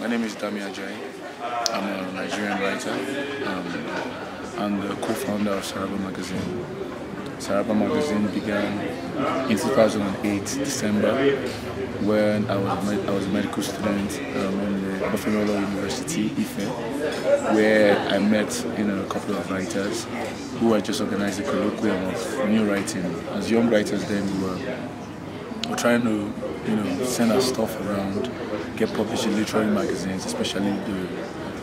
My name is Dami Ajayi. I'm a Nigerian writer and the co-founder of Saraba magazine. Saraba magazine began in 2008, December, when I was a medical student in the Obafemi Awolowo University, Ile-Ife, where I met a couple of writers who had just organized a colloquium of new writing. As young writers then, we were trying to send our stuff around, get published in literary magazines, especially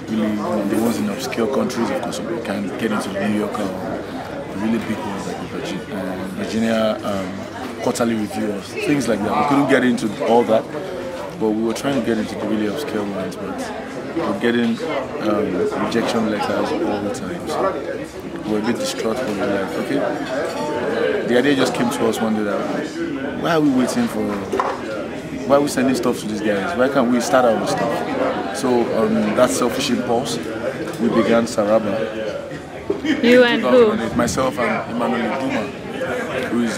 the ones in obscure countries. Of course, we can get into New York or the really big ones like the Virginia Quarterly Review, things like that. We couldn't get into all that, but we were trying to get into the really obscure ones, but we were getting rejection letters all the time. So we were a bit distraught, but we were like, okay. The idea just came to us one day that why are we waiting for? Why are we sending stuff to these guys? Why can't we start our stuff? So that selfish impulse, we began Saraba. You and who? Myself and Emmanuel Duma, who is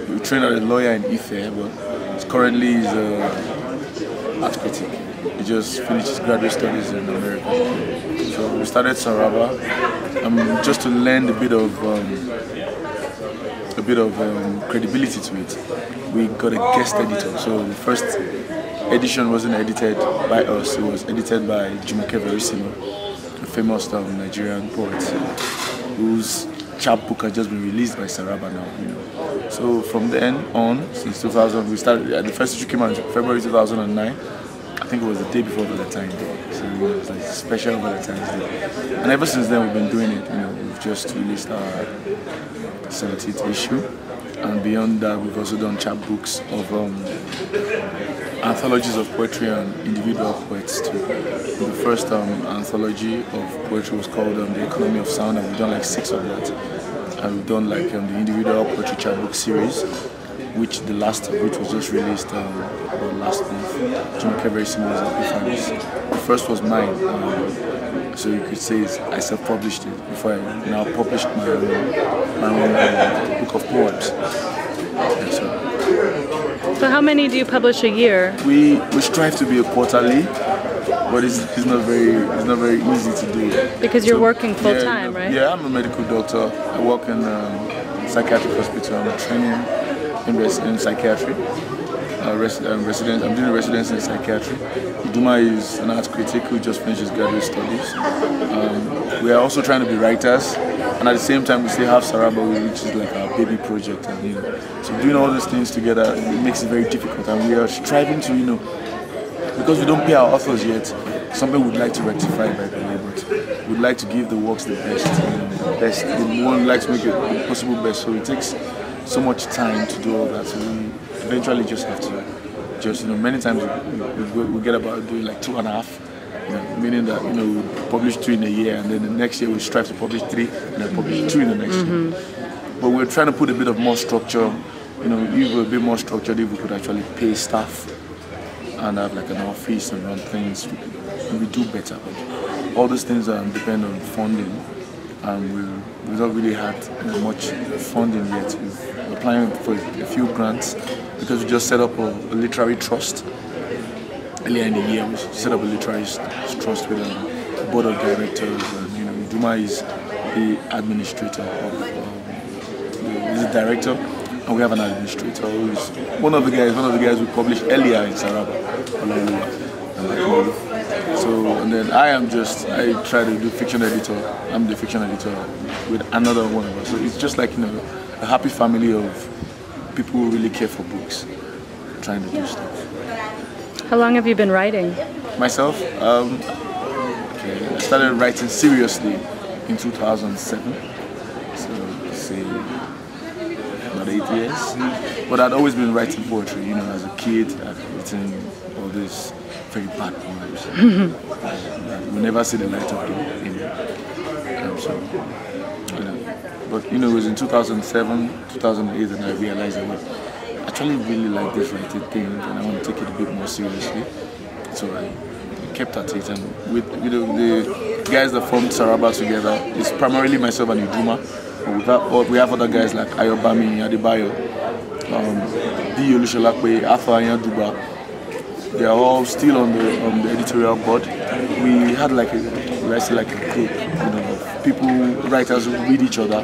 we trained as a lawyer in Ife, but currently is an art critic. He just finished his graduate studies in America. So we started Saraba just to lend a bit of credibility to it. We got a guest editor, so the first edition wasn't edited by us, it was edited by Jumoke Verissimo, a famous Nigerian poet whose chapbook has just been released by Saraba now. So from then on, since 2000, we started, the first issue came out in February 2009. I think it was the day before Valentine's Day, so it was like a special Valentine's Day. And ever since then we've been doing it, we've just released our 17th issue. And beyond that, we've also done chapbooks of anthologies of poetry and individual poets too. The first anthology of poetry was called The Economy of Sound, and we've done like 6 of that. And we've done like the individual poetry chapbook series, which the last of which was just released last month. Jumoke Verissimo's Epiphanies. The first was mine. So you could say I self-published it before I now published my own book of poems. So how many do you publish a year? We strive to be a quarterly, but it's not very easy to do. Because you're working full time, right? Yeah, I'm a medical doctor. I work in a psychiatric hospital. I'm training in psychiatry. I'm doing a residency in psychiatry. Duma is an art critic who just finished his graduate studies. We are also trying to be writers, and at the same time we still have Saraba, which is like our baby project. And, so doing all these things together, it makes it very difficult. And we are striving to, because we don't pay our authors yet, something we'd like to rectify by the way, but we'd like to give the works the best. We would like to make it the possible best. So it takes so much time to do all that. So we eventually just have to, many times we get about doing like 2.5, meaning that, we publish 2 in a year, and then the next year we strive to publish 3, and then publish 2 in the next year. But we're trying to put a bit of more structure, if we're a bit more structured, if we could actually pay staff and have like an office and run things, we do better. But all these things depend on funding, and we've not really had much funding yet. We're applying for a few grants because we just set up a literary trust earlier in the year. We set up a literary trust with a board of directors, and Duma is the administrator he's the director, and we have an administrator who is one of the guys we published earlier in Saraba. So, and then I try to do fiction editor. I'm the fiction editor with another one of us. So it's just like, a happy family of people who really care for books, trying to do stuff. How long have you been writing? Myself? I started writing seriously in 2007. So, say, about 8 years. But I'd always been writing poetry, as a kid. I've written all these very bad poems. We never see the light of day. But it was in 2007, 2008 and I realized that I actually really like this writing thing and I want to take it a bit more seriously. So I kept at it, and with the guys that formed Saraba together, it's primarily myself and Iduma. We have other guys like Ayobami Adebayo, D. Olusolakwe, Arthur Anyaduba, They are all still on the editorial board. We had like a group, of people, writers who read each other,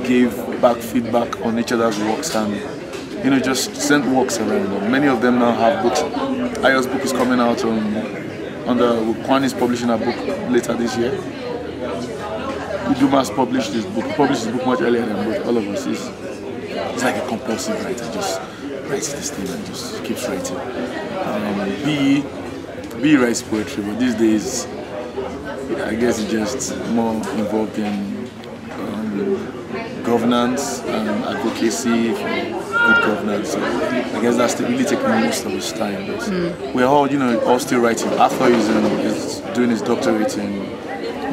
gave back feedback on each other's works, and just sent works around. Many of them now have books. Ayo's book is coming out Kwan is publishing a book later this year. Dumas published his book. He published his book much earlier than both all of us. He's like a compulsive writer, just writes this thing and just keeps writing. B writes poetry, but these days I guess he's just more involved in governance and advocacy for good governance. So I guess that's really taking most of his time. We're all, all still writing. Arthur is doing his doctorate in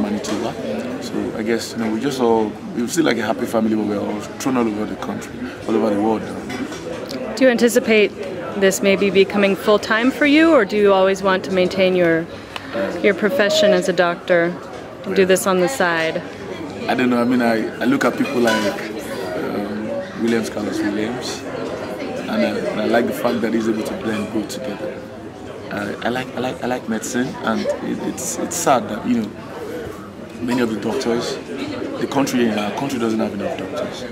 Manitoba. So I guess we feel like a happy family, but we're all thrown all over the country, all over the world. Do you anticipate this maybe becoming full-time for you, or do you always want to maintain your profession as a doctor and do this on the side? I don't know. I mean, I look at people like Williams Carlos Williams, and I like the fact that he's able to blend both together. I like medicine, and it's sad that many of the doctors, our country doesn't have enough doctors.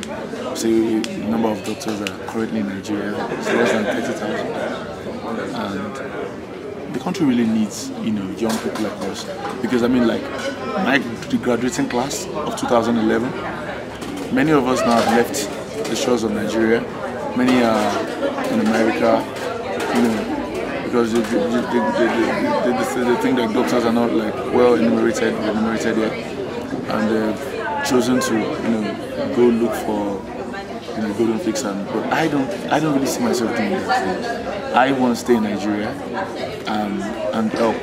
So the number of doctors that are currently in Nigeria is less than 30,000, and the country really needs young people like us, because the graduating class of 2011, many of us now have left the shores of Nigeria. Many are in America, because they think that doctors are not well enumerated yet, and they've chosen to go look for golden fix. But I don't really see myself doing that. I want to stay in Nigeria and help,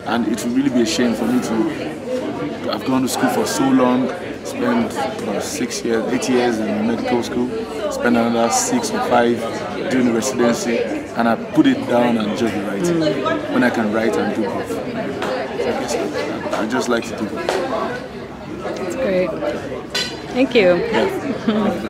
and it would really be a shame for me to. I've gone to school for so long, spent about 8 years in medical school, spent another 6 or 5 doing the residency, and I put it down and just be writing when I can write and do both. So I guess I just like to do both. That's great. Thank you. Yeah.